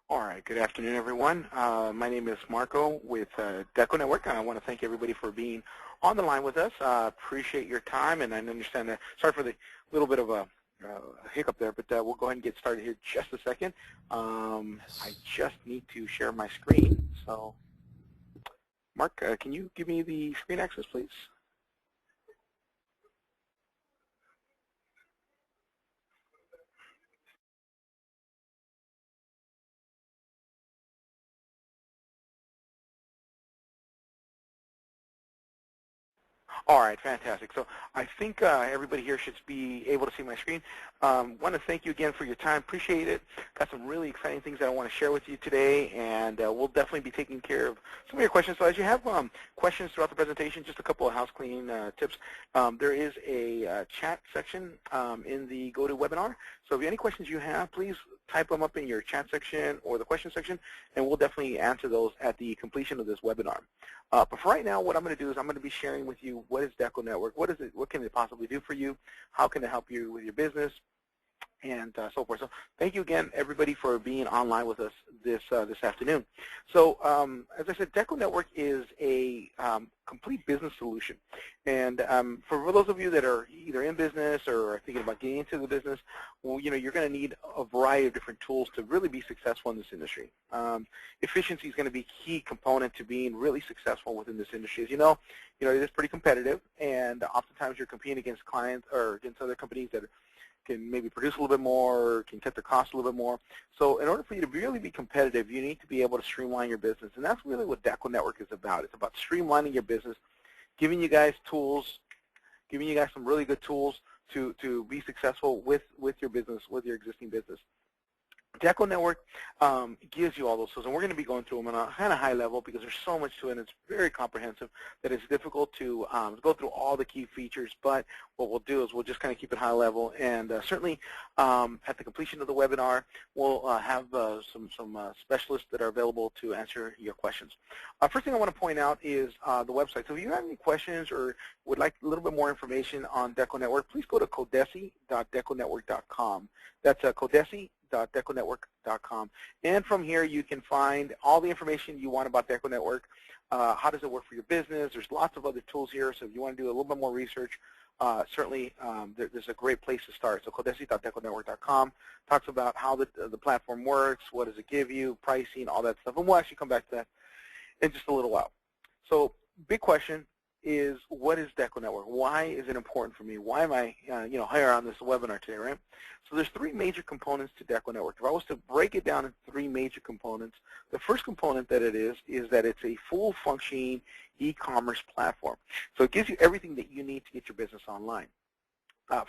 All right, good afternoon, everyone. My name is Marco with DecoNetwork, and I want to thank everybody for being on the line with us. Appreciate your time, and I understand that. Sorry for the little bit of a hiccup there, but we'll go ahead and get started here in just a second. I just need to share my screen. So, Mark, can you give me the screen access, please? All right, fantastic. So I think everybody here should be able to see my screen. Want to thank you again for your time. Appreciate it. Got some really exciting things that I want to share with you today, and we'll definitely be taking care of some of your questions. So as you have questions throughout the presentation, just a couple of house cleaning tips. There is a chat section in the GoToWebinar. So if you have any questions you have, please type them up in your chat section or the question section, and we'll definitely answer those at the completion of this webinar. But for right now, what I'm going to do is I'm going to be sharing with you what is DecoNetwork, what is it, what can it possibly do for you, how can it help you with your business, and so forth. So thank you again, everybody, for being online with us this afternoon. So as I said, DecoNetwork is a complete business solution. And for those of you that are either in business or are thinking about getting into the business, well, you know, you're going to need a variety of different tools to really be successful in this industry. Efficiency is going to be a key component to being really successful within this industry. As you know, it is pretty competitive, and oftentimes you're competing against clients or against other companies that can maybe produce a little bit more, can cut their costs a little bit more. So in order for you to really be competitive, you need to be able to streamline your business. And that's really what DecoNetwork is about. It's about streamlining your business, giving you guys tools, giving you guys some really good tools to be successful with your business, with your existing business. DecoNetwork gives you all those tools, and we're going to be going through them on a kind of high level because there's so much to it, and it's very comprehensive that it's difficult to go through all the key features. But what we'll do is we'll just kind of keep it high level, and certainly at the completion of the webinar, we'll have some specialists that are available to answer your questions. First thing I want to point out is the website. So if you have any questions or would like a little bit more information on DecoNetwork, please go to ColDesi.DecoNetwork.com. That's ColDesi.DecoNetwork.com. And from here, you can find all the information you want about DecoNetwork. How does it work for your business? There's lots of other tools here, so if you want to do a little bit more research, certainly there's a great place to start. So ColDesi.DecoNetwork.com talks about how the platform works, what does it give you, pricing, all that stuff. And we'll actually come back to that in just a little while. So big question is, what is DecoNetwork? Why is it important for me? Why am I here on this webinar today, right? So there's three major components to DecoNetwork. If I was to break it down into three major components, the first component that it is that it's a full functioning e-commerce platform. So it gives you everything that you need to get your business online.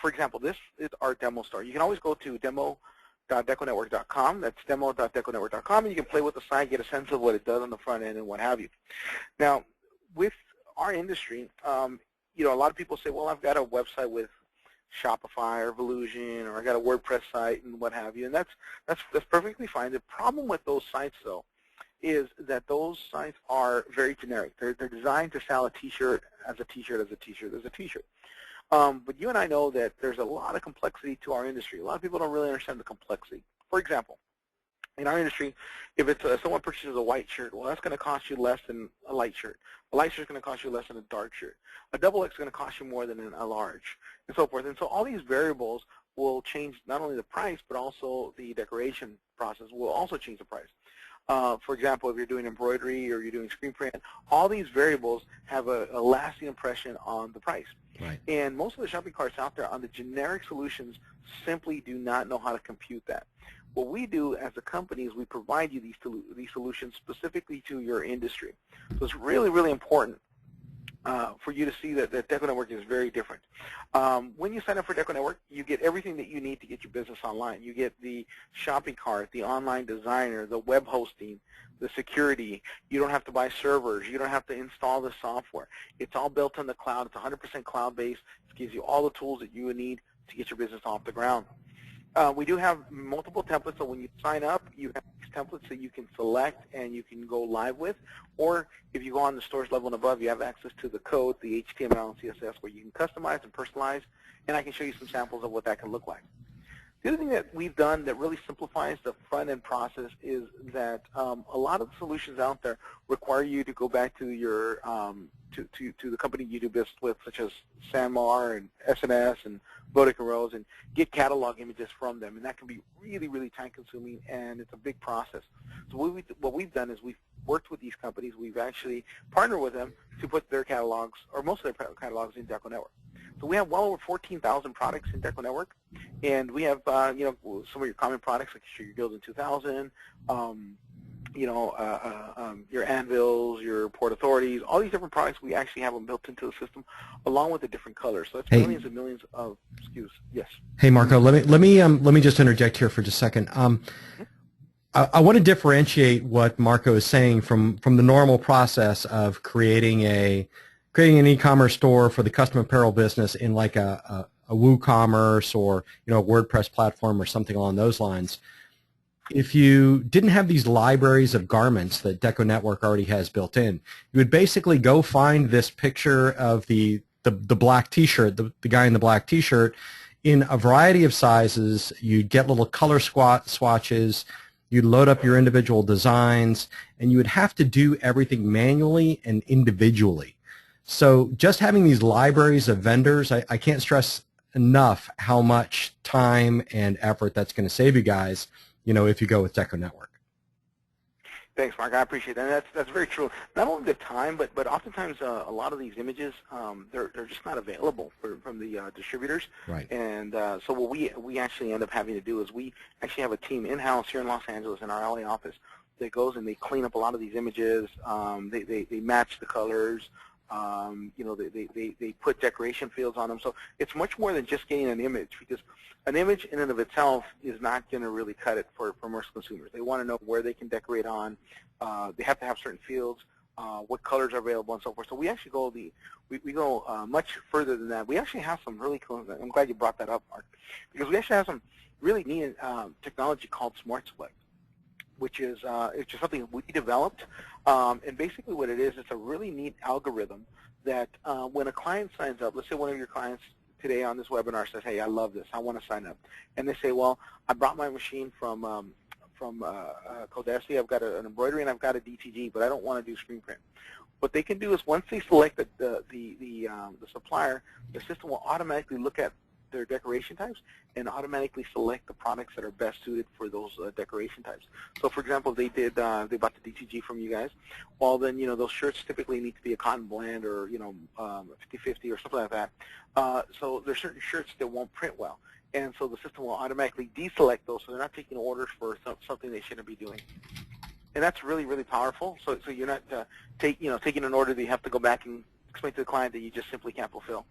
For example, this is our demo store. You can always go to demo.deconetwork.com. That's demo.deconetwork.com, and you can play with the site, get a sense of what it does on the front end and what have you. Now, with our industry, a lot of people say, well, I've got a website with Shopify or Volusion, or I got a WordPress site and what have you, and that's perfectly fine. The problem with those sites, though, is that those sites are very generic. They're designed to sell a T-shirt as a T-shirt as a T-shirt as a T-shirt. But you and I know that there's a lot of complexity to our industry. A lot of people don't really understand the complexity. For example, in our industry, if it's someone purchases a white shirt, well, that's going to cost you less than a light shirt. A light shirt is going to cost you less than a dark shirt. A double X is going to cost you more than a large, and so forth. And so all these variables will change not only the price, but also the decoration process will also change the price. For example, if you're doing embroidery or you're doing screen print, all these variables have a lasting impression on the price. Right. And most of the shopping carts out there on the generic solutions simply do not know how to compute that. What we do as a company is we provide you these solutions specifically to your industry. So it's really, really important for you to see that DecoNetwork is very different. When you sign up for DecoNetwork, you get everything that you need to get your business online. You get the shopping cart, the online designer, the web hosting, the security. You don't have to buy servers. You don't have to install the software. It's all built on the cloud. It's 100% cloud-based. It gives you all the tools that you would need to get your business off the ground. We do have multiple templates, so when you sign up, you have these templates that you can select and you can go live with. Or if you go on the stores level and above, you have access to the code, the HTML and CSS, where you can customize and personalize, and I can show you some samples of what that can look like. The other thing that we've done that really simplifies the front-end process is that a lot of the solutions out there require you to go back to your to the company you do business with, such as Sanmar and SNS and Boutique and Rose, and get catalog images from them, and that can be really, really time-consuming, and it's a big process. So what we've done is we've worked with these companies. We've actually partnered with them to put their catalogs, or most of their catalogs, in DecoNetwork. So we have well over 14,000 products in DecoNetwork, and we have you know, some of your common products like your Gildan 2000, you know, your anvils, your port authorities, all these different products. We actually have them built into the system, along with the different colors. So that's millions and millions of SKUs. Yes. Hey, Marco, let me just interject here for just a second. I want to differentiate what Marco is saying from the normal process of creating an e-commerce store for the custom apparel business in like a WooCommerce or, you know, a WordPress platform or something along those lines. If you didn't have these libraries of garments that DecoNetwork already has built in, you would basically go find this picture of the black T-shirt, the guy in the black T-shirt, in a variety of sizes. You'd get little color swatches. You'd load up your individual designs, and you would have to do everything manually and individually. So just having these libraries of vendors, I can't stress enough how much time and effort that's going to save you guys, you know, if you go with DecoNetwork. Thanks, Mark. I appreciate that. And that's very true. Not only the time, but oftentimes a lot of these images, they're just not available from the distributors. Right. And so what we actually end up having to do is we actually have a team in-house here in Los Angeles in our LA office that goes and they clean up a lot of these images. They match the colors. You know, they put decoration fields on them. So it's much more than just getting an image, because an image in and of itself is not going to really cut it for most consumers. They want to know where they can decorate on. They have to have certain fields, what colors are available, and so forth. So we actually go we go much further than that. We actually have some really cool. I'm glad you brought that up, Mark, because we actually have some really neat technology called Smart Select, which is it's just something we developed. And basically what it is, it's a really neat algorithm that when a client signs up, let's say one of your clients today on this webinar says, hey, I love this, I want to sign up. And they say, well, I brought my machine from ColDesi, I've got an embroidery and I've got a DTG, but I don't want to do screen print. What they can do is once they select the supplier, the system will automatically look at their decoration types and automatically select the products that are best suited for those decoration types. So, for example, they bought the DTG from you guys. Well, then, you know, those shirts typically need to be a cotton blend or, you know, 50-50 or something like that. So there's certain shirts that won't print well, and so the system will automatically deselect those, so they're not taking orders for something they shouldn't be doing. And that's really, really powerful. So you're not taking an order that you have to go back and explain to the client that you just simply can't fulfill.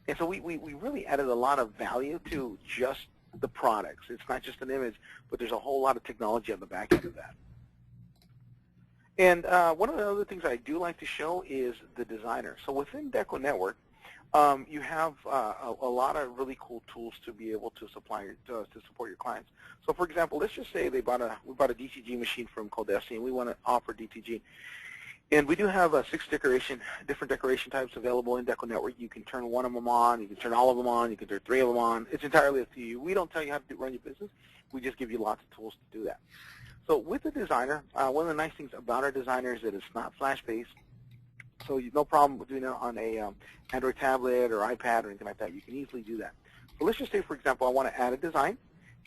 And so we really added a lot of value to just the products. It's not just an image, but there's a whole lot of technology on the back end of that. And one of the other things I do like to show is the designer. So within DecoNetwork, you have a lot of really cool tools to be able to support your clients. So for example, let's just say we bought a DTG machine from ColDesi, and we want to offer DTG. And we do have 6 different decoration types available in DecoNetwork. You can turn one of them on, you can turn all of them on, you can turn 3 of them on. It's entirely up to you. We don't tell you how to run your business. We just give you lots of tools to do that. So with the designer, one of the nice things about our designer is that it's not flash-based. So you have no problem with doing it on a Android tablet or iPad or anything like that. You can easily do that. So let's just say, for example, I want to add a design,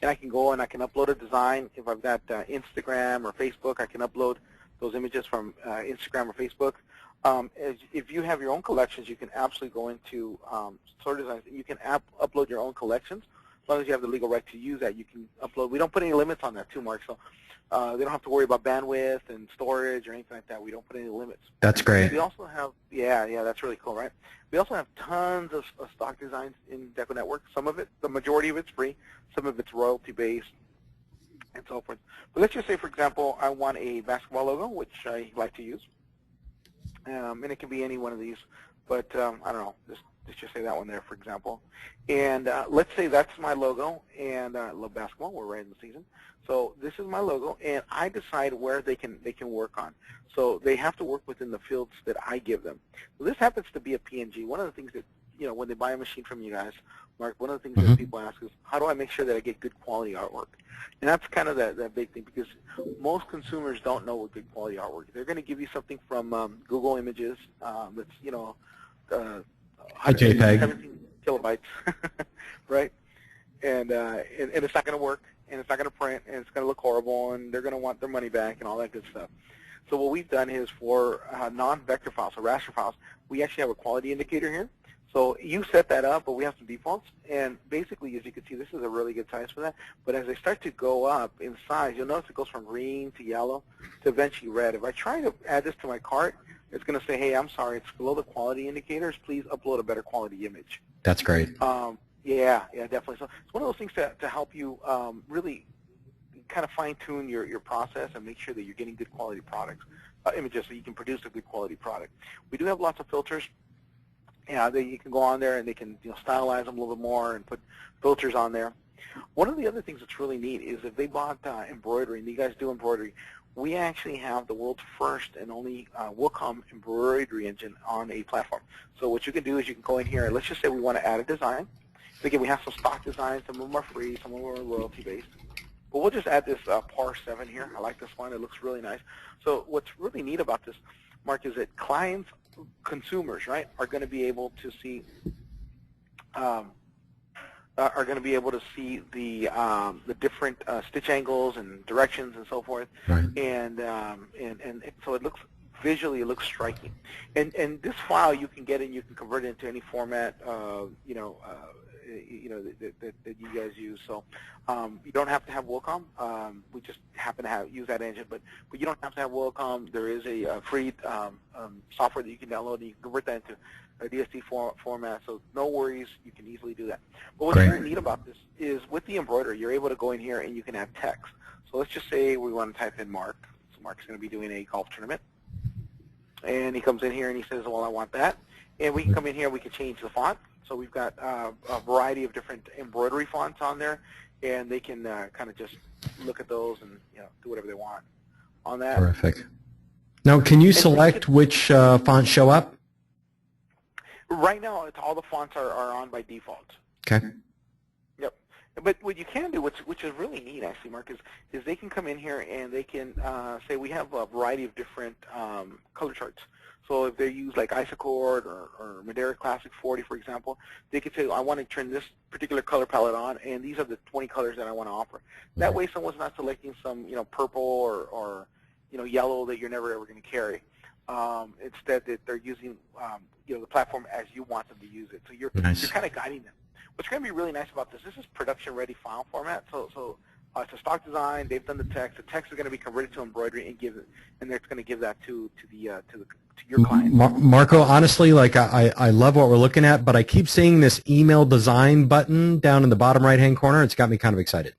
and I can go and I can upload a design. If I've got Instagram or Facebook, I can upload those images from Instagram or Facebook. If you have your own collections, you can absolutely go into Store Designs. You can upload your own collections. As long as you have the legal right to use that, you can upload. We don't put any limits on that too, Mark, so they don't have to worry about bandwidth and storage or anything like that. We don't put any limits. That's great. We also have, yeah, that's really cool, right? We also have tons of stock designs in DecoNetwork. Some of it, the majority of it's free. Some of it's royalty-based, and so forth. But let's just say, for example, I want a basketball logo, which I like to use. And it can be any one of these, but I don't know, let's just say that one there, for example. And let's say that's my logo, and I love basketball. We're right in the season. So this is my logo, and I decide where they can work on. So they have to work within the fields that I give them. So this happens to be a PNG. One of the things that, you know, when they buy a machine from you guys, Mark, one of the things that people ask is, how do I make sure that I get good quality artwork? And that's kind of that big thing, because most consumers don't know what good quality artwork is. They're going to give you something from Google Images that's, a JPEG, 17 kilobytes, right? And it's not going to work, and it's not going to print, and it's going to look horrible, and they're going to want their money back and all that good stuff. So what we've done is for non-vector files, so raster files, we actually have a quality indicator here. So you set that up, but we have some defaults, and basically, as you can see, this is a really good size for that. But as they start to go up in size, you'll notice it goes from green to yellow to eventually red. If I try to add this to my cart, it's going to say, hey, I'm sorry, it's below the quality indicators. Please upload a better quality image. That's great. Yeah, definitely. So it's one of those things to help you really kind of fine-tune your process and make sure that you're getting good quality products, images, so you can produce a good quality product. We do have lots of filters. Yeah, you can go on there and they can stylize them a little bit more and put filters on there. One of the other things that's really neat is if they bought embroidery, and you guys do embroidery, we actually have the world's first and only Wacom embroidery engine on a platform. So what you can do is you can go in here and let's just say we want to add a design. Again, we have some stock designs, some of them are free, some of them are royalty-based. But we'll just add this par 7 here. I like this one. It looks really nice. So what's really neat about this, Mark, is that clients, consumers, right, are going to be able to see the different stitch angles and directions and so forth, right. and so it looks visually striking. And this file you can get and you can convert it into any format that you guys use. So you don't have to have Wacom. We just happen to use that engine, but you don't have to have Wacom. There is a free software that you can download, and you can convert that into a DST format. So no worries, you can easily do that. But what's very neat about this is with the embroidery, you're able to go in here and you can add text. So let's just say we want to type in Mark. So Mark's going to be doing a golf tournament, and he comes in here and he says, well, I want that. And we can come in here and we can change the font. So we've got a variety of different embroidery fonts on there, and they can kind of just look at those and do whatever they want on that. Terrific. Now, can you select which fonts show up? Right now, all the fonts are on by default. Okay. Yep. But what you can do, which is really neat, actually, Mark, is they can come in here and they can say we have a variety of different color charts. So if they use like Isochord or Madeira Classic 40, for example, they could say, I want to turn this particular color palette on, and these are the 20 colors that I want to offer. That way someone's not selecting some purple or yellow that you're never ever going to carry. Instead, that they're using the platform as you want them to use it. So you're kind of guiding them. What's going to be really nice about this is production-ready file format. So it's a stock design. They've done the text. The text is going to be converted to embroidery and they're going to give that to your client. Marco, honestly, like I love what we're looking at, but I keep seeing this email design button down in the bottom right-hand corner. It's got me kind of excited.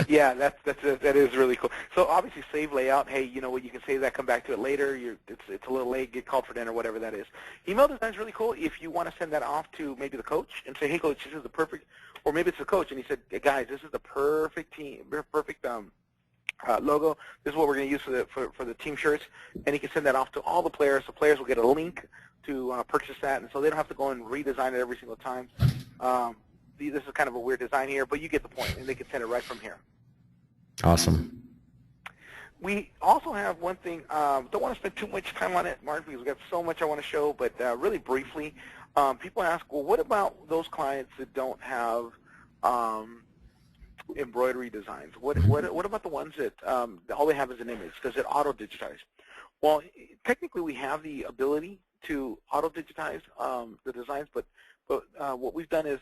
Yeah, that is really cool. So obviously, save layout. Hey, you know what? You can save that. Come back to it later. It's a little late. Get called for dinner, whatever that is. Email design is really cool. If you want to send that off to maybe the coach and say, hey, coach, this is the perfect, or maybe it's the coach and he said, hey, guys, this is the perfect logo. This is what we're going to use for the team shirts, and he can send that off to all the players. The players will get a link to purchase that, and so they don't have to go and redesign it every single time. This is kind of a weird design here, but you get the point, and they can send it right from here. Awesome. We also have one thing, don't want to spend too much time on it, Mark, because we've got so much I want to show, but really briefly, people ask, well, what about those clients that don't have embroidery designs? What about the ones that all they have is an image? Does it auto-digitize? Well, technically we have the ability to auto-digitize the designs, but what we've done is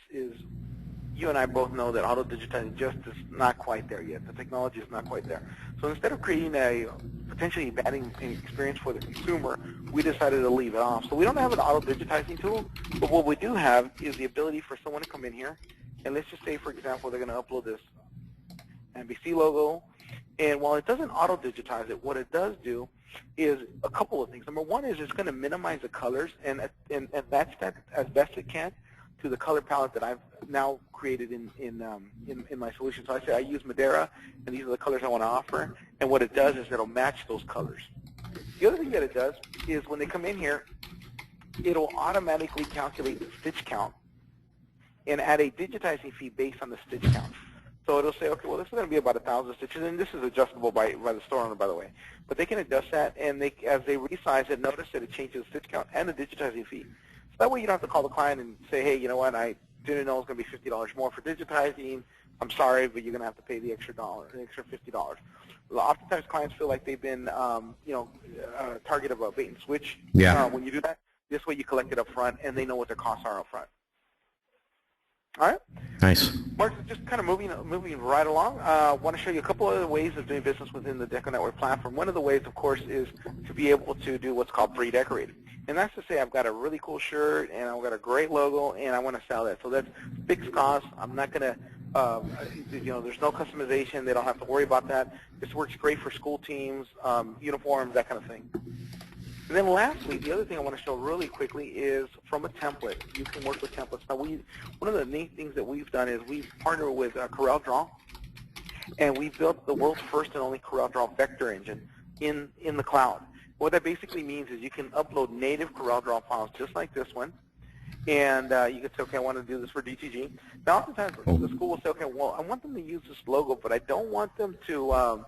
you and I both know that auto-digitizing just is not quite there yet. The technology is not quite there. So instead of creating a potentially bad experience for the consumer, we decided to leave it off. So we don't have an auto-digitizing tool, but what we do have is the ability for someone to come in here, and let's just say, for example, they're going to upload this NBC logo, and while it doesn't auto-digitize it, what it does do is a couple of things. Number one is it's going to minimize the colors and match that as best it can to the color palette that I've now created in my solution. So I say I use Madeira, and these are the colors I want to offer, and what it does is it'll match those colors. The other thing that it does is when they come in here, it'll automatically calculate the stitch count and add a digitizing fee based on the stitch count. So it'll say, okay, well, this is going to be about 1,000 stitches, and this is adjustable by the store owner, by the way. But they can adjust that, and as they resize it, notice that it changes the stitch count and the digitizing fee. So that way you don't have to call the client and say, hey, you know what, I didn't know it was going to be $50 more for digitizing. I'm sorry, but you're going to have to pay the extra $50. Oftentimes clients feel like they've been, target of a bait and switch. Yeah. When you do that, this way you collect it up front, and they know what their costs are up front. All right. Nice. Mark, just kind of moving right along. I want to show you a couple other ways of doing business within the DecoNetwork platform. One of the ways, of course, is to be able to do what's called pre-decorated. And that's to say I've got a really cool shirt, and I've got a great logo, and I want to sell that. So that's fixed cost. I'm not going to, there's no customization. They don't have to worry about that. This works great for school teams, uniforms, that kind of thing. And then lastly, the other thing I want to show really quickly is from a template. You can work with templates. Now, one of the neat things that we've done is we've partnered with CorelDRAW, and we've built the world's first and only CorelDRAW vector engine in the cloud. What that basically means is you can upload native CorelDRAW files just like this one, and you can say, okay, I want to do this for DTG. Now, oftentimes the school will say, okay, well, I want them to use this logo, but I don't want them to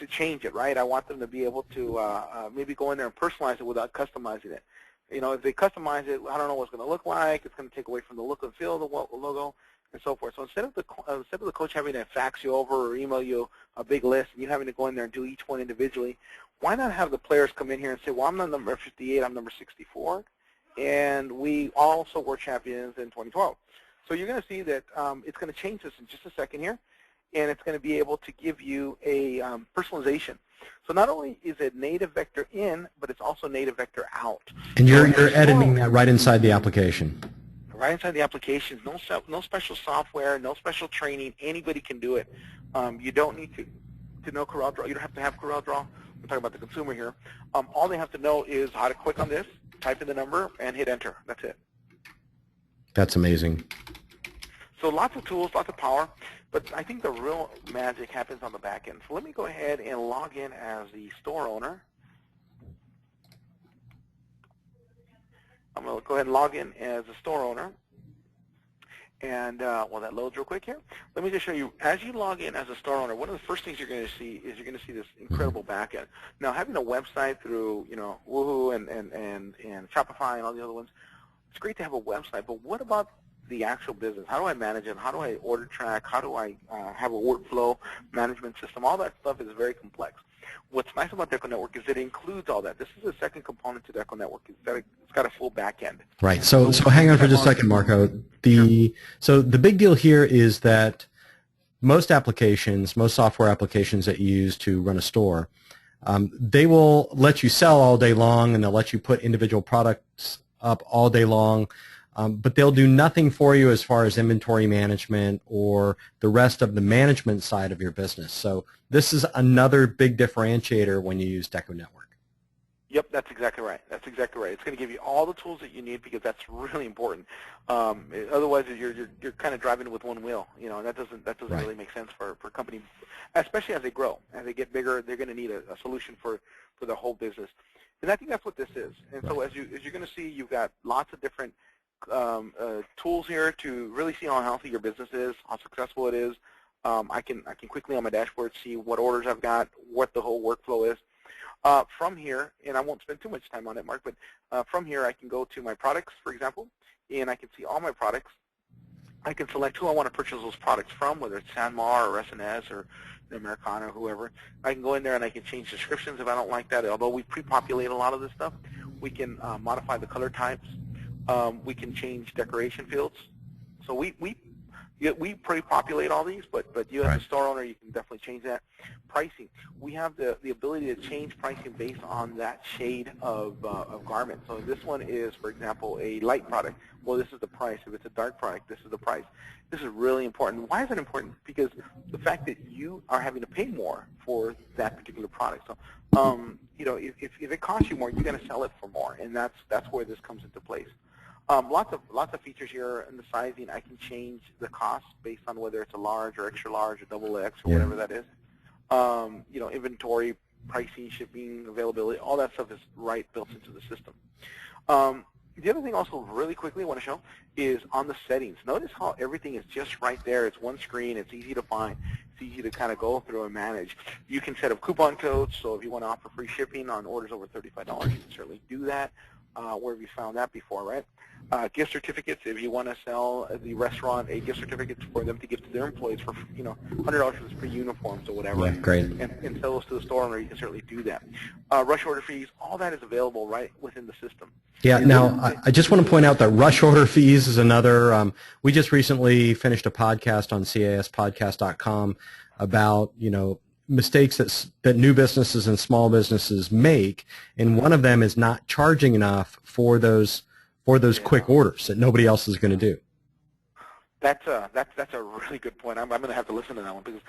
change it, right? I want them to be able to maybe go in there and personalize it without customizing it. If they customize it, I don't know what it's going to look like. It's going to take away from the look and feel of the logo and so forth. So instead of the coach having to fax you over or email you a big list and you having to go in there and do each one individually, why not have the players come in here and say, well, I'm not number 58, I'm number 64, and we also were champions in 2012. So you're going to see that it's going to change this in just a second here, and it's going to be able to give you a personalization. So not only is it native vector in, but it's also native vector out. And you're editing that right inside the application. Right inside the application. No special software, no special training. Anybody can do it. You don't need to know CorelDRAW. You don't have to have CorelDRAW. I'm talking about the consumer here. All they have to know is how to click on this, type in the number, and hit enter. That's it. That's amazing. So lots of tools, lots of power. But I think the real magic happens on the back end. So let me go ahead and log in as the store owner. I'm going to go ahead and log in as a store owner. And while that loads real quick here, let me just show you, as you log in as a store owner, one of the first things you're going to see is you're going to see this incredible back end. Now, having a website through, Woohoo and Shopify and all the other ones, it's great to have a website, but what about the actual business? How do I manage it? How do I order track? How do I have a workflow management system? All that stuff is very complex. What's nice about DecoNetwork is it includes all that. This is the second component to DecoNetwork. It's got a full back end. Right. So hang on for just a second, Marco. So the big deal here is that most software applications that you use to run a store, they will let you sell all day long, and they'll let you put individual products up all day long. But they'll do nothing for you as far as inventory management or the rest of the management side of your business. So this is another big differentiator when you use DecoNetwork. Yep, that's exactly right. That's exactly right. It's going to give you all the tools that you need because that's really important. Otherwise, you're kind of driving with one wheel, and that doesn't Right. really make sense for companies, especially as they grow. As they get bigger, they're going to need a solution for the whole business. And I think that's what this is. And so as you're going to see, you've got lots of different tools here to really see how healthy your business is, how successful it is. I can quickly on my dashboard see what orders I've got, what the whole workflow is. From here, and I won't spend too much time on it, Mark, but from here I can go to my products, for example, and I can see all my products. I can select who I want to purchase those products from, whether it's Sanmar or SNS or Americana or whoever. I can go in there and I can change descriptions if I don't like that. Although we pre-populate a lot of this stuff, we can modify the color types. We can change decoration fields. So we pre-populate all these, but you as a store owner, you can definitely change that. Pricing. We have the ability to change pricing based on that shade of garment. So this one is, for example, a light product. Well, this is the price. If it's a dark product, this is the price. This is really important. Why is it important? Because the fact that you are having to pay more for that particular product. So, if it costs you more, you're going to sell it for more, and that's where this comes into place. Lots of features here in the sizing. I can change the cost based on whether it's a large or extra large or double X or whatever that is. Inventory, pricing, shipping, availability, all that stuff is built into the system. The other thing also really quickly I want to show is on the settings. Notice how everything is just right there. It's one screen. It's easy to find. It's easy to kind of go through and manage. You can set up coupon codes, so if you want to offer free shipping on orders over $35, you can certainly do that. Where have you found that before, right? Gift certificates, if you want to sell the restaurant a gift certificate for them to give to their employees for, $100 for free uniforms or whatever. Yeah, great. And sell those to the store owner, you can certainly do that. Rush order fees, all that is available right within the system. Yeah, now I just want to point out that rush order fees is another, we just recently finished a podcast on caspodcast.com about, mistakes that new businesses and small businesses make, and one of them is not charging enough for those quick orders that nobody else is going to do. That's a really good point. I'm going to have to listen to that one because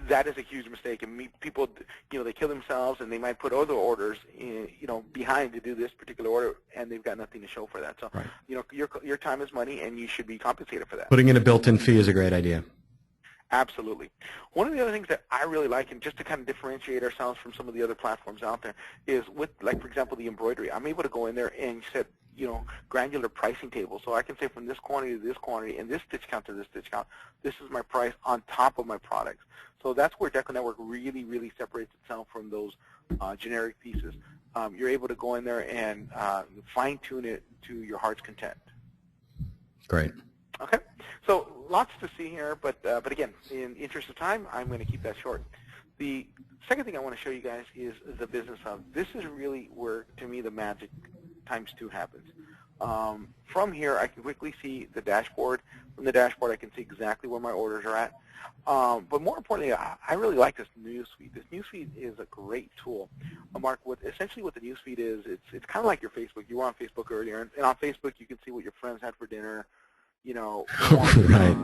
that is a huge mistake. And people, they kill themselves and they might put other orders, behind to do this particular order, and they've got nothing to show for that. So, right. Your time is money, and you should be compensated for that. Putting in a built-in fee is a great idea. Absolutely. One of the other things that I really like, and just to kind of differentiate ourselves from some of the other platforms out there, is with, like, for example, the embroidery. I'm able to go in there and set, granular pricing tables. So I can say from this quantity to this quantity and this stitch count to this stitch count, this is my price on top of my products. So that's where DecoNetwork really, really separates itself from those generic pieces. You're able to go in there and fine-tune it to your heart's content. Great. Okay, so lots to see here, but again, in the interest of time, I'm going to keep that short. The second thing I want to show you guys is the Business Hub. This is really where, to me, the magic ×2 happens. From here, I can quickly see the dashboard. From the dashboard, I can see exactly where my orders are at. But more importantly, I really like this Newsfeed. This Newsfeed is a great tool. Mark, essentially what the Newsfeed is, it's kind of like your Facebook. You were on Facebook earlier, and on Facebook, you can see what your friends had for dinner. Right.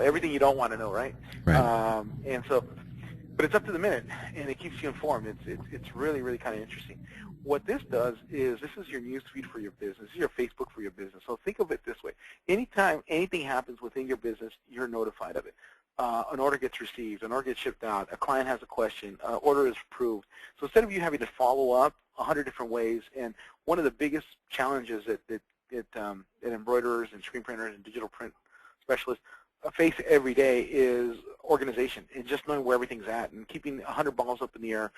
Everything you don't want to know, right? Right. And so, but it's up to the minute, and it keeps you informed. It's really, really kind of interesting. What this does is this is your news feed for your business. This is your Facebook for your business. So think of it this way. Anytime anything happens within your business, you're notified of it. An order gets received, an order gets shipped out, a client has a question, an order is approved. So instead of you having to follow up 100 different ways, and one of the biggest challenges that embroiderers and screen printers and digital print specialists face every day is organization and just knowing where everything's at and keeping 100 balls up in the air,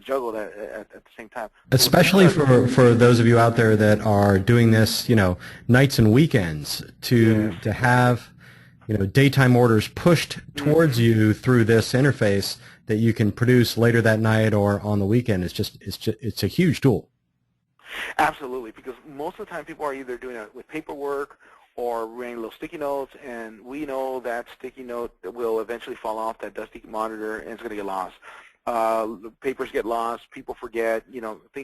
juggled at the same time. Especially for those of you out there that are doing this, nights and weekends, to have, daytime orders pushed towards you through this interface that you can produce later that night or on the weekend. It's a huge tool. Absolutely, because most of the time people are either doing it with paperwork or writing little sticky notes, and we know that sticky note will eventually fall off that dusty monitor and it's going to get lost. The papers get lost, people forget,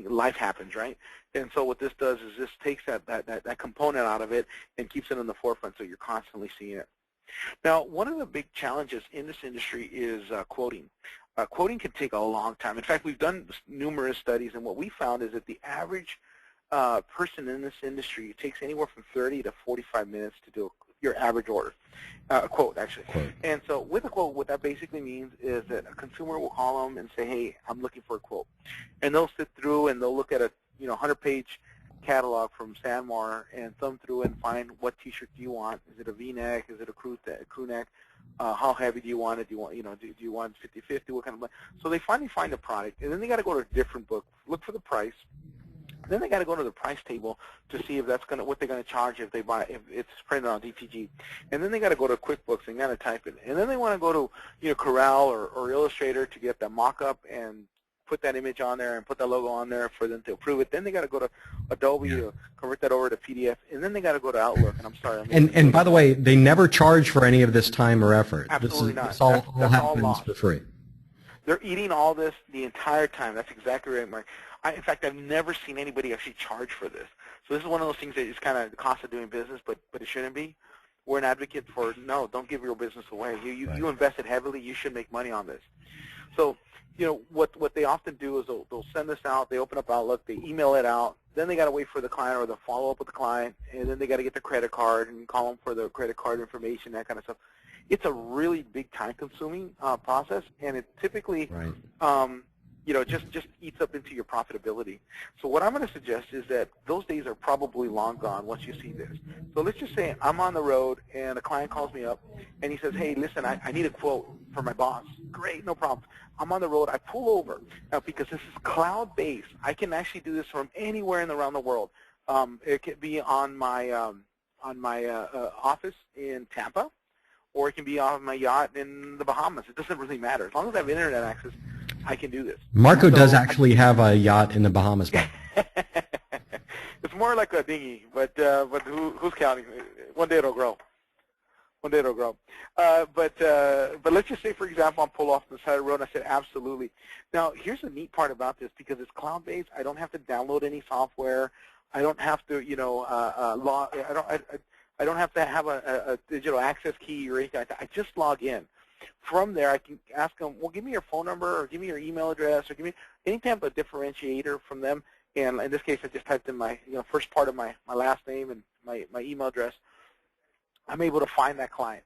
life happens, right? And so what this does is this takes that component out of it and keeps it in the forefront, so you're constantly seeing it. Now, one of the big challenges in this industry is quoting. Quoting can take a long time. In fact, we've done numerous studies, and what we found is that the average person in this industry takes anywhere from 30 to 45 minutes to do your average order, a quote, actually. And so with a quote, what that basically means is that a consumer will call them and say, hey, I'm looking for a quote. And they'll sit through and they'll look at a 100-page catalog from Sanmar and thumb through and find what T-shirt do you want. Is it a V-neck? Is it a crew neck? How heavy do you want it? Do you want 50-50? What kind of? So they finally find a product, and then they got to go to a different book, look for the price. Then they got to go to the price table to see if that's what they're going to charge if it's printed on DTG. And then they got to go to QuickBooks and got to type it. And then they want to go to Corel or Illustrator to get the mock-up and put that image on there and put that logo on there for them to approve it. Then they got to go to Adobe to convert that over to PDF, and then they got to go to Outlook. And I'm sorry. And by the way, they never charge for any of this time or effort. Absolutely not. This all happens for free. They're eating all this the entire time. That's exactly right, Mark. In fact, I've never seen anybody actually charge for this. So this is one of those things that is kind of the cost of doing business, but it shouldn't be. We're an advocate for, no, don't give your business away. You invested heavily. You should make money on this. So, what they often do is they'll send this out. They open up Outlook. They email it out. Then they got to wait for the client, or they'll follow up with the client, and then they got to get the credit card and call them for the credit card information, that kind of stuff. It's a really big time-consuming process, and it typically just eats up into your profitability. So what I'm going to suggest is that those days are probably long gone once you see this. So let's just say I'm on the road and a client calls me up and he says, hey, listen, I need a quote for my boss. Great, no problem. I'm on the road. I pull over. Now, because this is cloud-based, I can actually do this from anywhere around the world. It could be on my office in Tampa, or it can be on my yacht in the Bahamas. It doesn't really matter. As long as I have internet access, I can do this. Marco does actually have a yacht in the Bahamas. It's more like a dinghy, but who's counting? One day it'll grow. One day it'll grow. But let's just say, for example, I'm pulled off the side of the road, and I said, absolutely. Now, here's the neat part about this. Because it's cloud-based, I don't have to download any software. I don't have to, I don't have to have a digital access key or anything like that. I just log in. From there, I can ask them, well, give me your phone number or give me your email address or give me any type of differentiator from them. And in this case, I just typed in my first part of my last name and my email address. I'm able to find that client.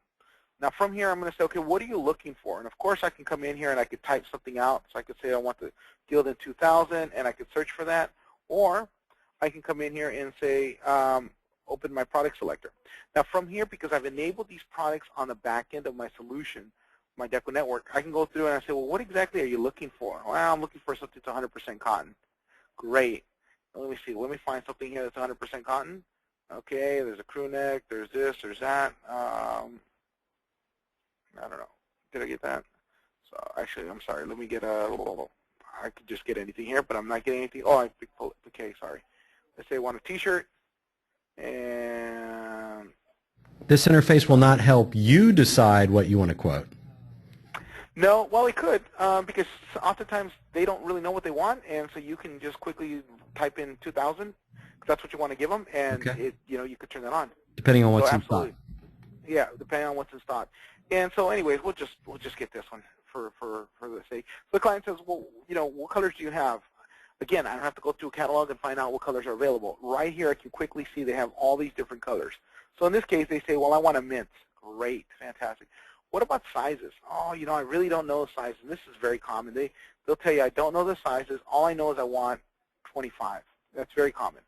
Now, from here, I'm going to say, okay, what are you looking for? And, of course, I can come in here and I could type something out. So I could say I want the Gildan 2000, and I could search for that. Or I can come in here and say, open my product selector. Now, from here, because I've enabled these products on the back end of my solution, my DecoNetwork, I can go through and I say, well, what exactly are you looking for? Well, I'm looking for something that's 100% cotton. Great. Let me see. Let me find something here that's 100% cotton. Okay, there's a crew neck. There's this. There's that. I don't know. Did I get that? So actually, I'm sorry. Let me get a. I could just get anything here, but I'm not getting anything. Oh, I picked. Okay, sorry. Let's say I want a T-shirt, and this interface will not help you decide what you want to quote. No, well, it could, because oftentimes they don't really know what they want, and so you can just quickly type in 2000, because that's what you want to give them, and okay. You could turn that on. Depending on what's so in stock. Yeah, depending on what's in stock. And so, anyways, we'll just get this one for the sake. So the client says, well, what colors do you have? Again, I don't have to go through a catalog and find out what colors are available. Right here, I can quickly see they have all these different colors. So in this case, they say, well, I want a mint. Great, fantastic. What about sizes? Oh, I really don't know the sizes. This is very common. They'll tell you, I don't know the sizes. All I know is I want 25. That's very common.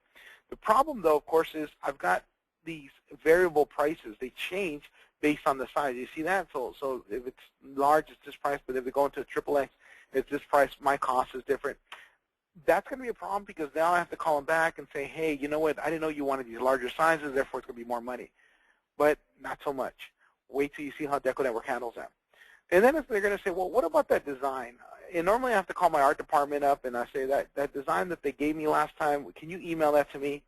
The problem, though, of course, is I've got these variable prices. They change based on the size. You see that? So if it's large, it's this price. But if they go into a XXX, it's this price. My cost is different. That's going to be a problem because now I have to call them back and say, hey, you know what? I didn't know you wanted these larger sizes. Therefore, it's going to be more money. But not so much. Wait till you see how DecoNetwork handles that. And then if they're going to say, well, what about that design? And normally I have to call my art department up and I say, that design that they gave me last time, can you email that to me?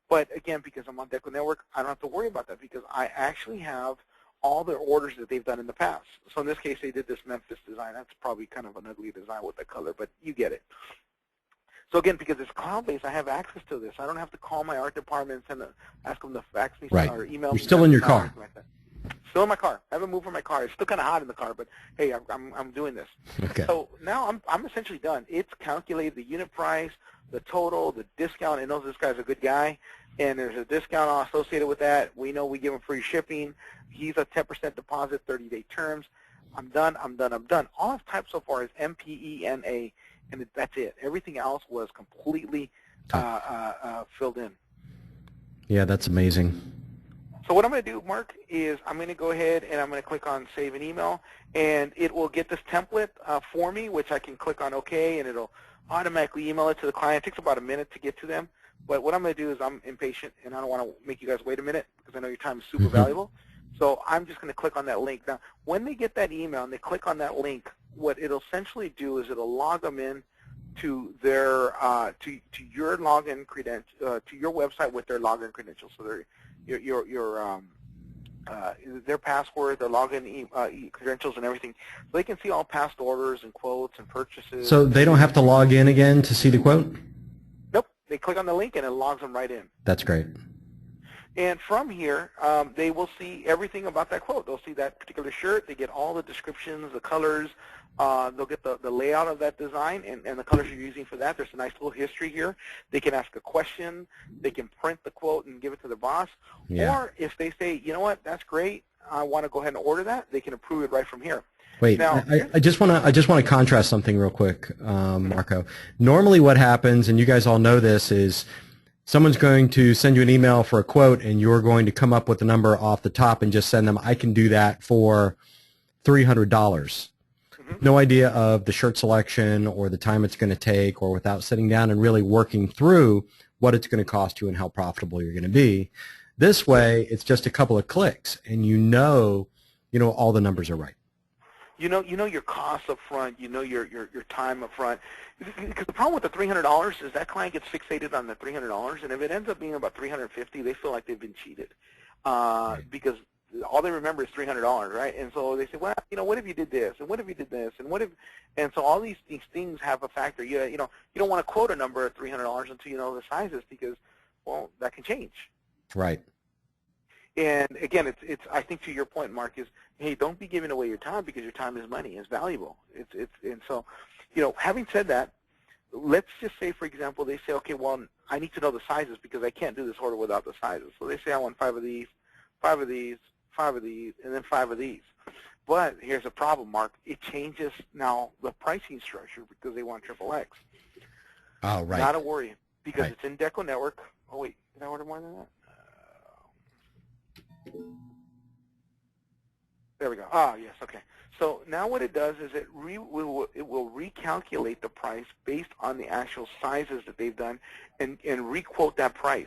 But again, because I'm on DecoNetwork, I don't have to worry about that because I actually have all their orders that they've done in the past. So in this case, they did this Memphis design. That's probably kind of an ugly design with the color, but you get it. So again, because it's cloud-based, I have access to this. I don't have to call my art department and ask them to fax me or email me. You're still in your car. Still in my car. I haven't moved from my car. It's still kind of hot in the car, but hey, I'm doing this. Okay. So now I'm essentially done. It's calculated the unit price, the total, the discount. It knows this guy's a good guy, and there's a discount associated with that. We know we give him free shipping. He's a 10% deposit, 30-day terms. I'm done. All I've typed so far is MPENA, and that's it. Everything else was completely filled in. Yeah, that's amazing. So what I'm going to do, Mark, is I'm going to go ahead and I'm going to click on Save an Email, and it will get this template for me, which I can click on OK, and it'll automatically email it to the client. It takes about a minute to get to them. But what I'm going to do is I'm impatient, and I don't want to make you guys wait a minute because I know your time is super valuable. So I'm just going to click on that link. Now, when they get that email and they click on that link, what it'll essentially do is it'll log them in to their to your login credential to your website with their login credentials. So their password, their login credentials, and everything. So they can see all past orders and quotes and purchases. So they don't have to log in again to see the quote? Nope. They click on the link and it logs them right in. That's great. And from here, they will see everything about that quote. They'll see that particular shirt. They get all the descriptions, the colors. They'll get the layout of that design and the colors you're using for that. There's a nice little history here. They can ask a question. They can print the quote and give it to the boss. Yeah. Or if they say, you know what, that's great, I want to go ahead and order that, they can approve it right from here. Wait, Now, I just want to contrast something real quick, Marco. Normally, what happens, and you guys all know this, is someone's going to send you an email for a quote, and you're going to come up with a number off the top and just send them. I can do that for $300. No idea of the shirt selection or the time it's going to take, or without sitting down and really working through what it's going to cost you and how profitable you're going to be. This way, it's just a couple of clicks, and you know all the numbers are right. You know your costs up front. You know your time up front. Because the problem with the $300 is that client gets fixated on the $300, and if it ends up being about $350, they feel like they've been cheated because all they remember is $300, right? And so they say, well, what if you did this, and what if you did this, and what if, and so all these things have a factor. You don't want to quote a number of $300 until you know the sizes, because, well, that can change. Right. And again, it's I think to your point, Mark, is, hey, don't be giving away your time, because your time is money, it's valuable. And so, having said that, let's just say, for example, they say, okay, well, I need to know the sizes because I can't do this order without the sizes. So they say, I want 5 of these, 5 of these, 5 of these, and then 5 of these. But here's a problem, Mark. It changes now the pricing structure because they want XXX. Oh, right. Not a worry, because Right. it's in DecoNetwork. Oh, wait, did I order more than that? There we go. Ah, yes, okay. So now what it does is it will recalculate the price based on the actual sizes that they've done and requote that price.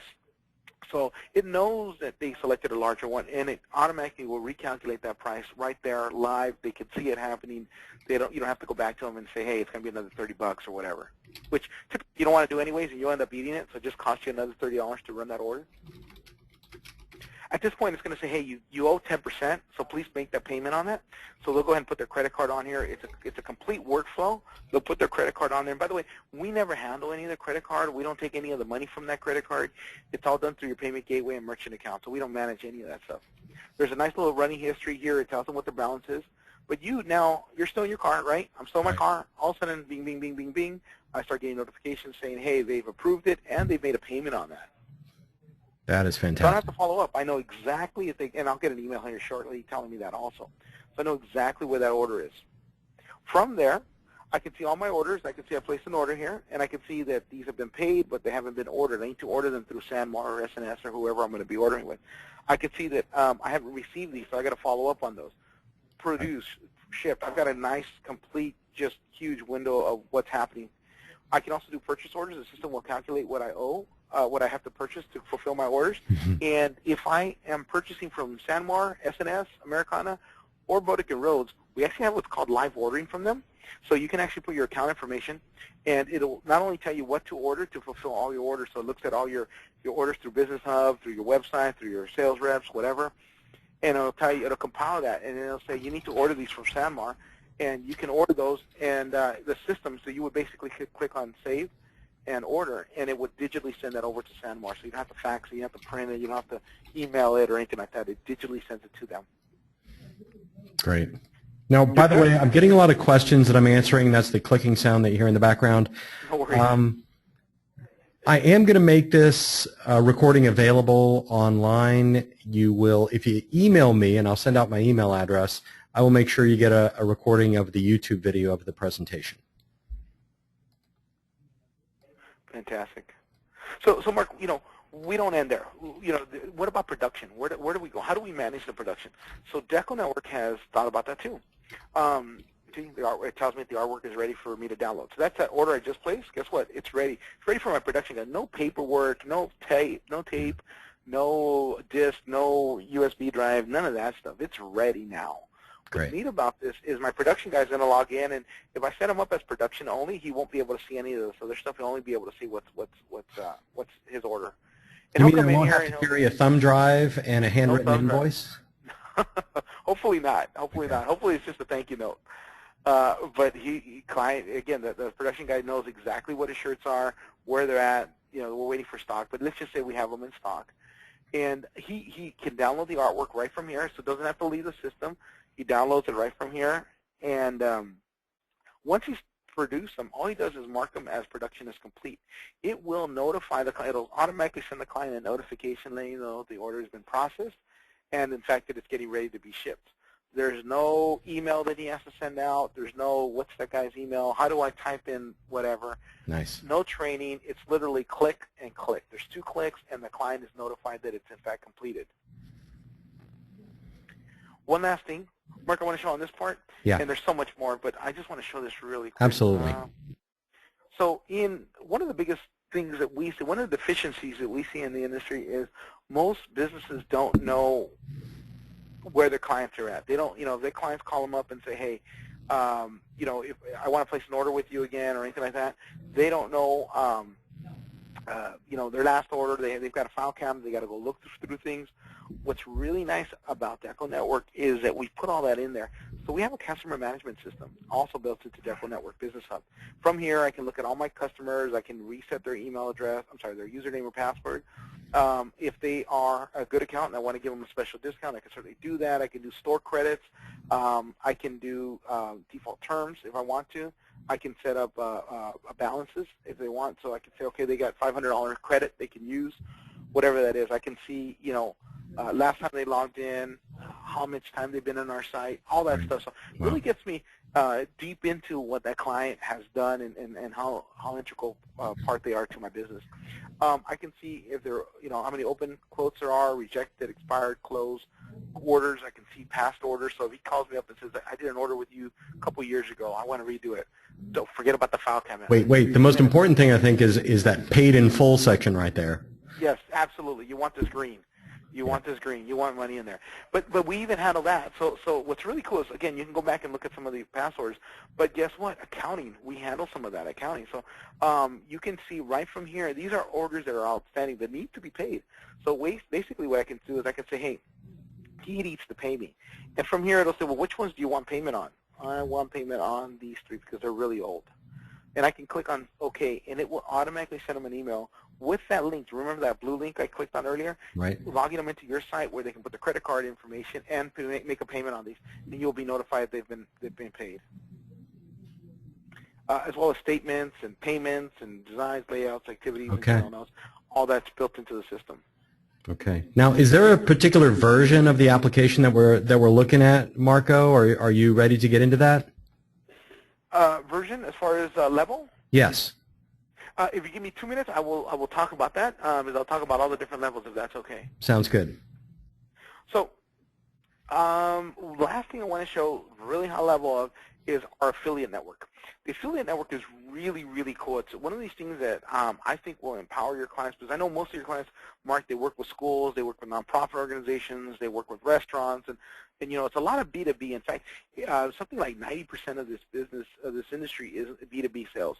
So it knows that they selected a larger one, and it automatically will recalculate that price right there live. They can see it happening. You don't have to go back to them and say, hey, it's going to be another $30 or whatever, which typically you don't want to do anyways, and you'll end up eating it, so it just costs you another $30 to run that order. At this point, it's going to say, hey, you owe 10%, so please make that payment on that. So they'll go ahead and put their credit card on here. It's a complete workflow. They'll put their credit card on there. And by the way, we never handle any of the credit card. We don't take any of the money from that credit card. It's all done through your payment gateway and merchant account, so we don't manage any of that stuff. There's a nice little running history here. It tells them what the balance is. But you're still in your car, right? I'm still in my car. All of a sudden, bing, bing, bing, bing, bing, I start getting notifications saying, hey, they've approved it, and they've made a payment on that. That is So I don't fantastic. have to follow up. I know exactly if they, and I'll get an email here shortly telling me that also. So I know exactly where that order is. From there, I can see all my orders. I can see I placed an order here, and I can see that these have been paid, but they haven't been ordered. I need to order them through Sanmar or SNS or whoever I'm going to be ordering with. I can see that I haven't received these, so I got to follow up on those. Produce, shipped. I've got a nice, complete, just huge window of what's happening. I can also do purchase orders. The system will calculate what I owe, what I have to purchase to fulfill my orders. And if I am purchasing from Sanmar, SNS, Americana, or Bodick and Rhodes, we actually have what's called live ordering from them. So you can actually put your account information, and it'll not only tell you what to order to fulfill all your orders, so it looks at all your orders through Business Hub, through your website, through your sales reps, whatever, and it'll tell you, it'll compile that, and it'll say you need to order these from Sanmar, and you can order those, and the system, so you would basically click on Save and Order, and it would digitally send that over to Sanmar. So you don't have to fax it, you don't have to print it, you don't have to email it or anything like that. It digitally sends it to them. Great. Now, by the way, I'm getting a lot of questions that I'm answering. That's the clicking sound that you hear in the background. No worries. I am going to make this recording available online. You will, if you email me, and I'll send out my email address, I will make sure you get a recording of the YouTube video of the presentation. Fantastic. So Mark, we don't end there. What about production? Where do we go? How do we manage the production? So DecoNetwork has thought about that too. See, it tells me that the artwork is ready for me to download. So that's that order I just placed. Guess what? It's ready. It's ready for my production guy. No paperwork, no tape, no disk, no USB drive, none of that stuff. It's ready now. Great. What's neat about this is my production guy's going to log in, and if I set him up as production only, he won't be able to see any of this other stuff. He'll only be able to see what's his order. And You he'll mean come I in won't here have and to carry a thumb drive and a handwritten invoice? Hopefully not. Hopefully not. Hopefully it's just a thank you note. But client again, the production guy knows exactly what his shirts are, where they're at. We're waiting for stock, but let's just say we have them in stock, and he can download the artwork right from here, so it doesn't have to leave the system. He downloads it right from here, and once he's produced them, all he does is mark them as production is complete. It will notify the client. It'll automatically send the client a notification letting you know the order has been processed, and in fact that it's getting ready to be shipped. There's no email that he has to send out. There's no, what's that guy's email? How do I type in whatever? Nice. No training. It's literally click and click. There's 2 clicks, and the client is notified that it's in fact completed. One last thing, Mark, I want to show on this part, yeah. and there's so much more, but I just want to show this really quick. Absolutely. So in one of the biggest things that we see, one of the deficiencies that we see in the industry is most businesses don't know where their clients are at. They don't, if their clients call them up and say, hey, if I want to place an order with you again or anything like that, they don't know, their last order. They've got a file cabinet. They got to go look through things. What's really nice about DecoNetwork is that we put all that in there. So we have a customer management system also built into DecoNetwork Business Hub. From here, I can look at all my customers. I can reset their email address, their username or password. If they are a good account and I want to give them a special discount, I can certainly do that. I can do store credits. I can do default terms if I want to. I can set up balances if they want. So I can say, okay, they got $500 credit they can use, whatever that is. I can see, last time they logged in, how much time they've been on our site, all that stuff. So it really gets me deep into what that client has done and how integral part they are to my business. I can see if they're, how many open quotes there are, rejected, expired, closed orders. I can see past orders. So if he calls me up and says, I did an order with you a couple years ago, I want to redo it. Don't forget about the file cabinet. Wait. The most important thing, I think, is that paid in full section right there. Yes, absolutely. You want this green. You want this green. You want money in there. But we even handle that. So what's really cool is, again, you can go back and look at some of the past orders. But guess what? Accounting. We handle some of that accounting. So you can see right from here, these are orders that are outstanding that need to be paid. So basically what I can do is I can say, hey, he needs to pay me. And from here, it'll say, well, which ones do you want payment on? I want payment on these 3 because they're really old. And I can click on OK, and it will automatically send them an email with that link. Remember that blue link I clicked on earlier? Right. Logging them into your site where they can put the credit card information and make a payment on these, and you'll be notified they've been paid. As well as statements and payments and designs, layouts, activities, and else. All that's built into the system. Okay. Now, is there a particular version of the application that we're looking at, Marco, or are you ready to get into that? Version as far as level? Yes. If you give me 2 minutes, I will talk about that. I'll talk about all the different levels, if that's okay. Sounds good. So, last thing I want to show really high level of is our affiliate network. The affiliate network is really, really cool. It's one of these things that I think will empower your clients, because I know most of your clients, Mark, they work with schools, they work with nonprofit organizations, they work with restaurants, and it's a lot of B2B. In fact, something like 90% of this business, of this industry, is B2B sales.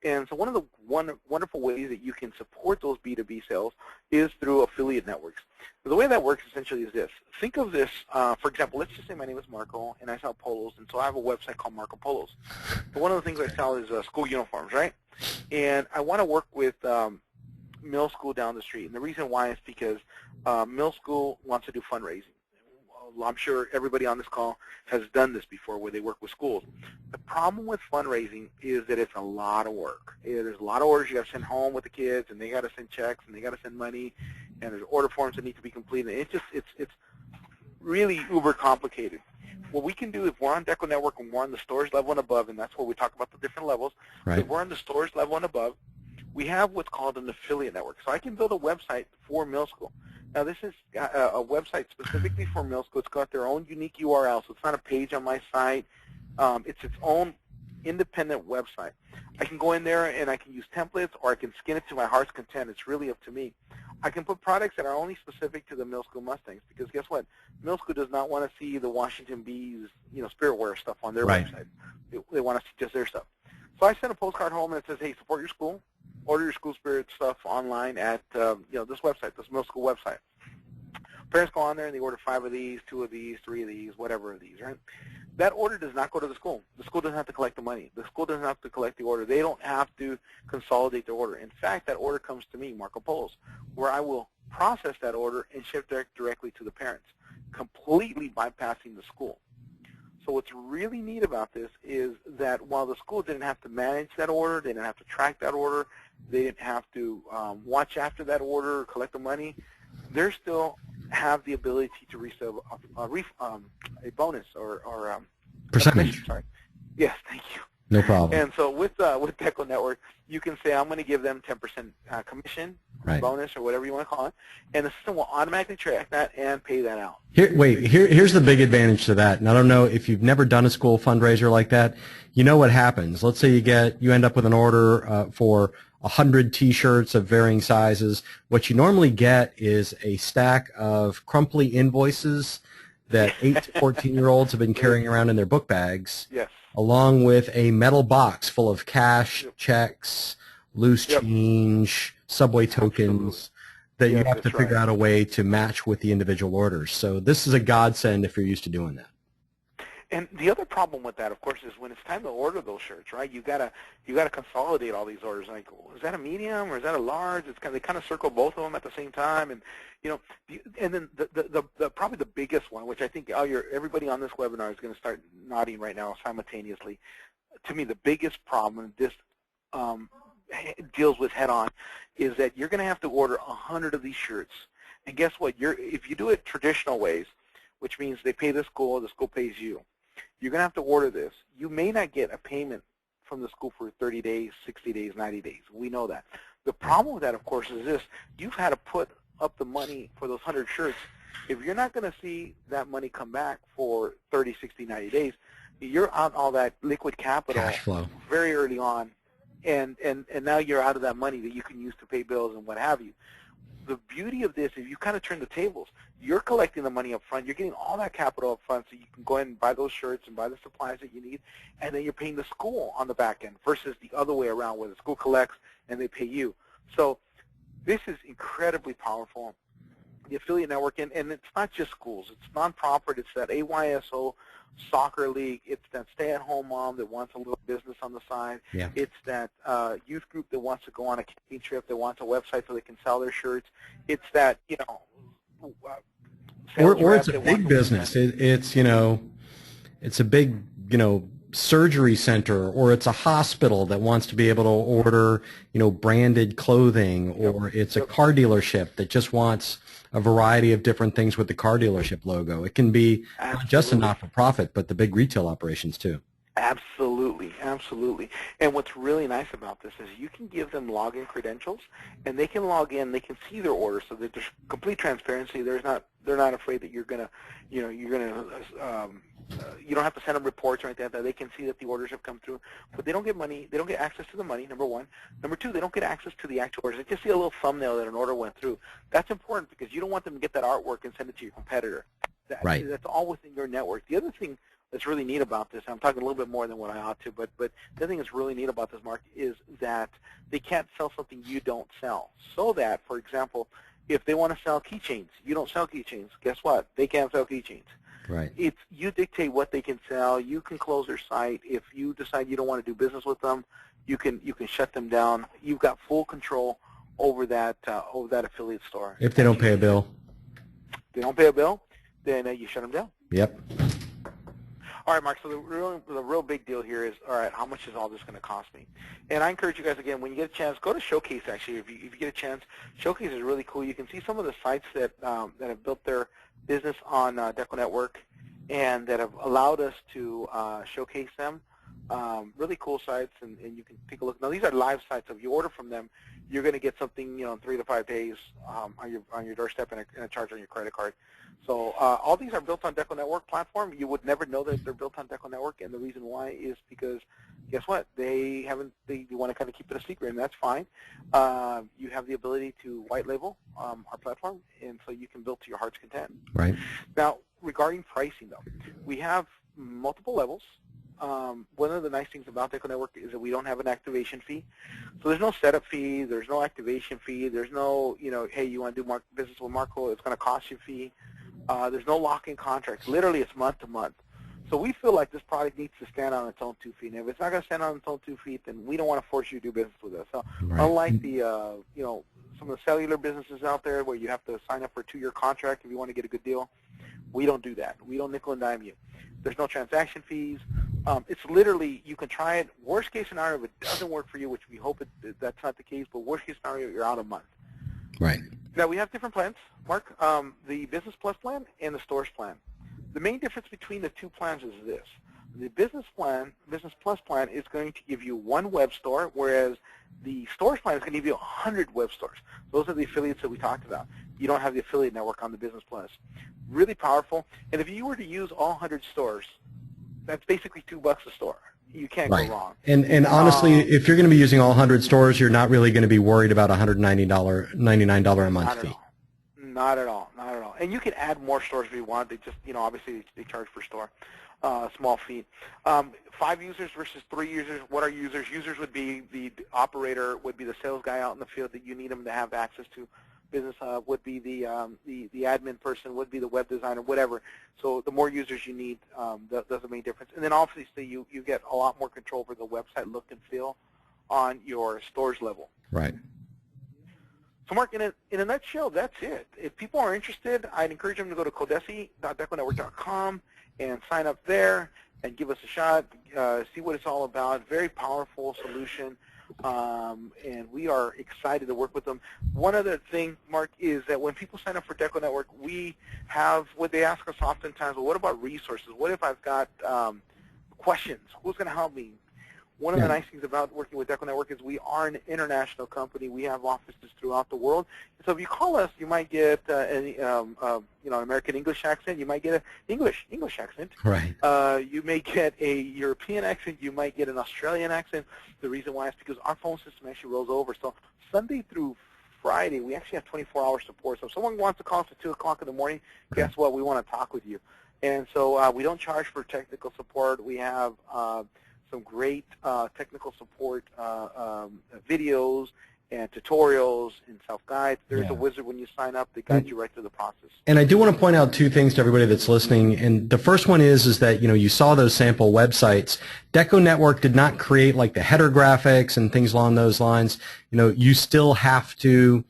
And so one of the wonderful ways that you can support those B2B sales is through affiliate networks. So the way that works essentially is this. Think of this, for example, let's just say my name is Marco, and I sell polos, and so I have a website called Marco Polos. So one of the things I sell is school uniforms, right? And I want to work with middle school down the street. And the reason why is because middle school wants to do fundraising. I'm sure everybody on this call has done this before where they work with schools. The problem with fundraising is that it's a lot of work. There's a lot of orders you got to send home with the kids, and they got to send checks, and they got to send money, and there's order forms that need to be completed. It's really uber complicated. What we can do, if we're on DecoNetwork and we're on the stores level and above, and that's where we talk about the different levels, right. If we're on the stores level and above, we have what's called an affiliate network. So I can build a website for middle school. Now, this is a website specifically for middle school. It's got their own unique URL, so it's not a page on my site. It's its own independent website. I can go in there and I can use templates, or I can skin it to my heart's content. It's really up to me. I can put products that are only specific to the middle school Mustangs, because guess what? Middle school does not want to see the Washington Bees, spirit wear stuff on their right. website. They want to see just their stuff. So I send a postcard home and it says, hey, support your school. Order your school spirit stuff online at this website, this middle school website. Parents go on there and they order 5 of these, 2 of these, 3 of these, whatever of these, right? That order does not go to the school. The school doesn't have to collect the money. The school doesn't have to collect the order. They don't have to consolidate their order. In fact, that order comes to me, Marco Polos, where I will process that order and ship it directly to the parents, completely bypassing the school. So what's really neat about this is that while the school didn't have to manage that order, they didn't have to track that order, they didn't have to watch after that order, collect the money, they still have the ability to receive a bonus or percentage. Sorry. Yes, thank you. No problem. And so with DecoNetwork, you can say, I'm going to give them 10% commission, right, bonus, or whatever you want to call it, and the system will automatically track that and pay that out. Here's the big advantage to that. And I don't know if you've never done a school fundraiser like that. You know what happens. Let's say you end up with an order for 100 T-shirts of varying sizes. What you normally get is a stack of crumply invoices that 8 to 14-year-olds have been carrying around in their book bags. Yes. Along with a metal box full of cash, checks, loose change, subway tokens that you have to figure out a way to match with the individual orders. So this is a godsend if you're used to doing that. And the other problem with that, of course, is when it's time to order those shirts, right? You gotta consolidate all these orders. Like, is that a medium or is that a large? They kind of circle both of them at the same time, and and then the probably the biggest one, which I think everybody on this webinar is going to start nodding right now simultaneously. To me, the biggest problem this deals with head on is that you're going to have to order 100 of these shirts, and guess what? If you do it traditional ways, which means they pay the school pays you. You're going to have to order this. You may not get a payment from the school for 30 days, 60 days, 90 days. We know that. The problem with that, of course, is this. You've had to put up the money for those 100 shirts. If you're not going to see that money come back for 30, 60, 90 days, you're out all that liquid capital cash flow very early on, and now you're out of that money that you can use to pay bills and what have you. The beauty of this is you kind of turn the tables. You're collecting the money up front. You're getting all that capital up front so you can go ahead and buy those shirts and buy the supplies that you need, and then you're paying the school on the back end versus the other way around where the school collects and they pay you. So this is incredibly powerful. The affiliate network, and it's not just schools. It's nonprofit. It's that AYSO soccer league. It's that stay-at-home mom that wants a little business on the side. Yeah. It's that youth group that wants to go on a camping trip, that wants a website so they can sell their shirts. It's that, or it's a big business. It's a big, surgery center, or it's a hospital that wants to be able to order, branded clothing, or it's a car dealership that just wants a variety of different things with the car dealership logo. It can be not just a not-for-profit, but the big retail operations too. Absolutely, absolutely. And what's really nice about this is you can give them login credentials, and they can log in. They can see their orders, so that there's complete transparency. They're not afraid that you're gonna, you don't have to send them reports or anything like that. They can see that the orders have come through, but they don't get money. They don't get access to the money. Number one. Number two, they don't get access to the actual orders. They just see a little thumbnail that an order went through. That's important because you don't want them to get that artwork and send it to your competitor. Right. That's all within your network. The other thing that's really neat about this, I'm talking a little bit more than what I ought to, but the other thing that's really neat about this, Mark, is that they can't sell something you don't sell. So that, for example, if they want to sell keychains, you don't sell keychains, guess what? They can't sell keychains. Right. It's you dictate what they can sell. You can close their site. If you decide you don't want to do business with them, you can shut them down. You've got full control over that affiliate store. If they don't pay a bill. If they don't pay a bill, then you shut them down. Yep. All right, Mark, so the real big deal here is, all right, how much is all this going to cost me? And I encourage you guys, again, when you get a chance, go to Showcase, actually. If you get a chance, Showcase is really cool. You can see some of the sites that have built their business on DecoNetwork and that have allowed us to showcase them. Really cool sites, and you can take a look. Now, these are live sites. So if you order from them, you're going to get something, in 3 to 5 days on your doorstep and a charge on your credit card. So all these are built on DecoNetwork platform. You would never know that they're built on DecoNetwork, and the reason why is because, guess what? They want to kind of keep it a secret, and that's fine. You have the ability to white label our platform, and so you can build to your heart's content. Right. Now, regarding pricing, though, we have multiple levels. One of the nice things about DecoNetwork is that we don't have an activation fee. So there's no setup fee, there's no activation fee, there's no, hey, you want to do business with Marco, it's going to cost you a fee. There's no lock-in contracts. Literally, it's month to month. So we feel like this product needs to stand on its own 2 feet. And if it's not going to stand on its own 2 feet, then we don't want to force you to do business with us. So unlike the, some of the cellular businesses out there where you have to sign up for a 2-year contract if you want to get a good deal, we don't do that. We don't nickel and dime you. There's no transaction fees. It's literally, you can try it. Worst case scenario, if it doesn't work for you, which we hope that's not the case, but worst case scenario, you're out a month. Right. Now, we have different plans, Mark, the Business Plus plan and the Stores plan. The main difference between the two plans is this. The Business Plus plan is going to give you one web store, whereas the Stores plan is going to give you 100 web stores. Those are the affiliates that we talked about. You don't have the affiliate network on the Business Plus. Really powerful. And if you were to use all 100 stores, that's basically $2 a store. You can't go wrong. And honestly, if you're going to be using all 100 stores, you're not really going to be worried about $199 a month fee. Not at all. Not at all. And you can add more stores if you want. They just, obviously they charge per store, small fee. 5 users versus 3 users. What are users? Users would be the operator, would be the sales guy out in the field that you need them to have access to. Business would be the admin person, would be the web designer, whatever. So the more users you need, that's the main difference. And then obviously you get a lot more control over the website look and feel on your stores level. Right. So Mark, in a nutshell, that's it. If people are interested, I'd encourage them to go to ColDesi.DecoNetwork.com and sign up there and give us a shot, see what it's all about. Very powerful solution. And we are excited to work with them. One other thing, Mark, is that when people sign up for Deco Network, we have what they ask us oftentimes, well, what about resources? What if I've got questions? Who's going to help me? One of the nice things about working with Deco Network is we are an international company. We have offices throughout the world. So if you call us, you might get an American English accent. You might get an English accent. Right. You may get a European accent. You might get an Australian accent. The reason why is because our phone system actually rolls over. So Sunday through Friday, we actually have 24-hour support. So if someone wants to call us at 2 o'clock in the morning, guess what? We want to talk with you. And so we don't charge for technical support. We have some great technical support videos and tutorials and self-guides. There's a wizard when you sign up that guides you right through the process. And I do want to point out 2 things to everybody that's listening. And the first one is that, you saw those sample websites. Deco Network did not create like the header graphics and things along those lines. You still have to,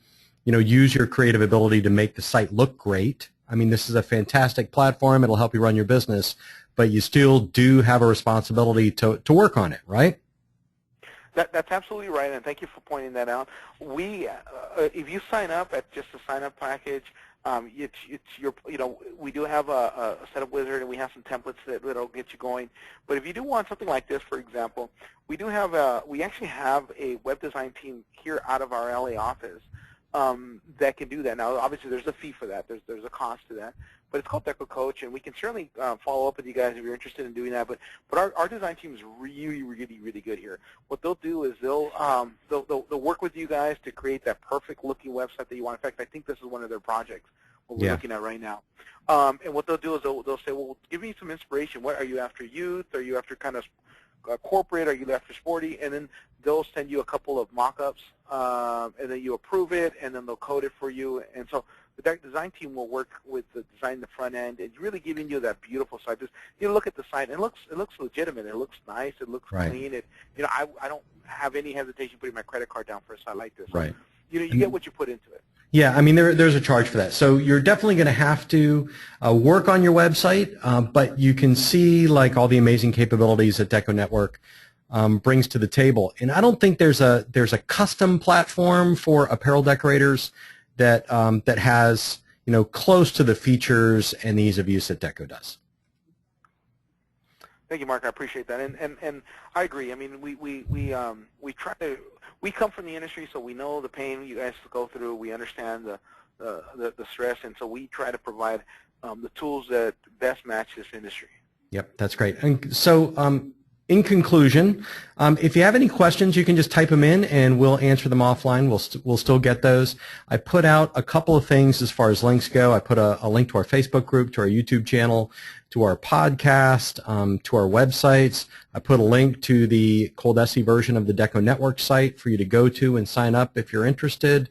use your creative ability to make the site look great. I mean, this is a fantastic platform. It'll help you run your business. But you still do have a responsibility to work on it, right? That's absolutely right, and thank you for pointing that out. We, if you sign up at just the sign-up package, we do have a setup wizard, and we have some templates that'll get you going. But if you do want something like this, for example, we actually have a web design team here out of our LA office that can do that. Now, obviously, there's a fee for that. There's a cost to that. But it's called Deco Coach, and we can certainly follow up with you guys if you're interested in doing that. But our design team is really, really, really good here. What they'll do is they'll work with you guys to create that perfect looking website that you want. In fact, I think this is one of their projects what we're looking at right now. And what they'll do is they'll say, well, give me some inspiration. What are you after? Youth? Are you after kind of corporate? Are you after sporty? And then they'll send you a couple of mock-ups, and then you approve it, and then they'll code it for you. And so the design team will work with the design the front end and really giving you that beautiful site. Just look at the site, and it looks legitimate. It looks nice. It looks clean. I don't have any hesitation putting my credit card down for a site like this. Right. You get what you put into it. Yeah, I mean there's a charge for that. So you're definitely going to have to work on your website, but you can see like all the amazing capabilities that Deco Network brings to the table. And I don't think there's a custom platform for apparel decorators that has close to the features and the ease of use that Deco does. Thank you, Mark. I appreciate that, and I agree. I mean, we come from the industry, so we know the pain you guys go through. We understand the stress, and so we try to provide the tools that best match this industry. Yep, that's great. And so, in conclusion, if you have any questions, you can just type them in, and we'll answer them offline. We'll still get those. I put out a couple of things as far as links go. I put a link to our Facebook group, to our YouTube channel, to our podcast, to our websites. I put a link to the ColDesi version of the Deco Network site for you to go to and sign up if you're interested.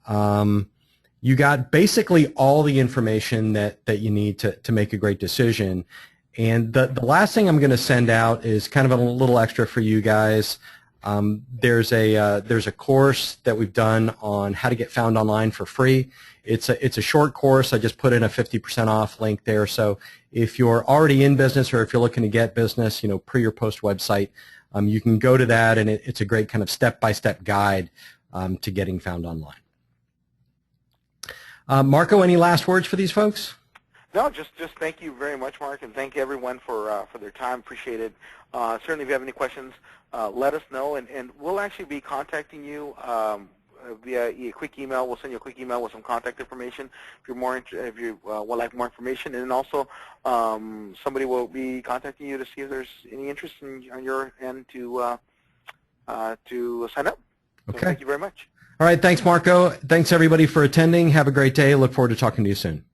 You got basically all the information that you need to make a great decision. And the last thing I'm going to send out is kind of a little extra for you guys. There's a course that we've done on how to get found online for free. It's a short course. I just put in a 50% off link there. So if you're already in business or if you're looking to get business, pre or post website, you can go to that, and it's a great kind of step-by-step guide to getting found online. Marco, any last words for these folks? No, just thank you very much, Mark, and thank everyone for their time. Appreciate it. Certainly, if you have any questions, let us know, and we'll actually be contacting you via a quick email. We'll send you a quick email with some contact information if you're if you would like more information, and then also somebody will be contacting you to see if there's any interest on your end to sign up. So Okay. thank you very much. All right. Thanks, Marco. Thanks, everybody, for attending. Have a great day. Look forward to talking to you soon.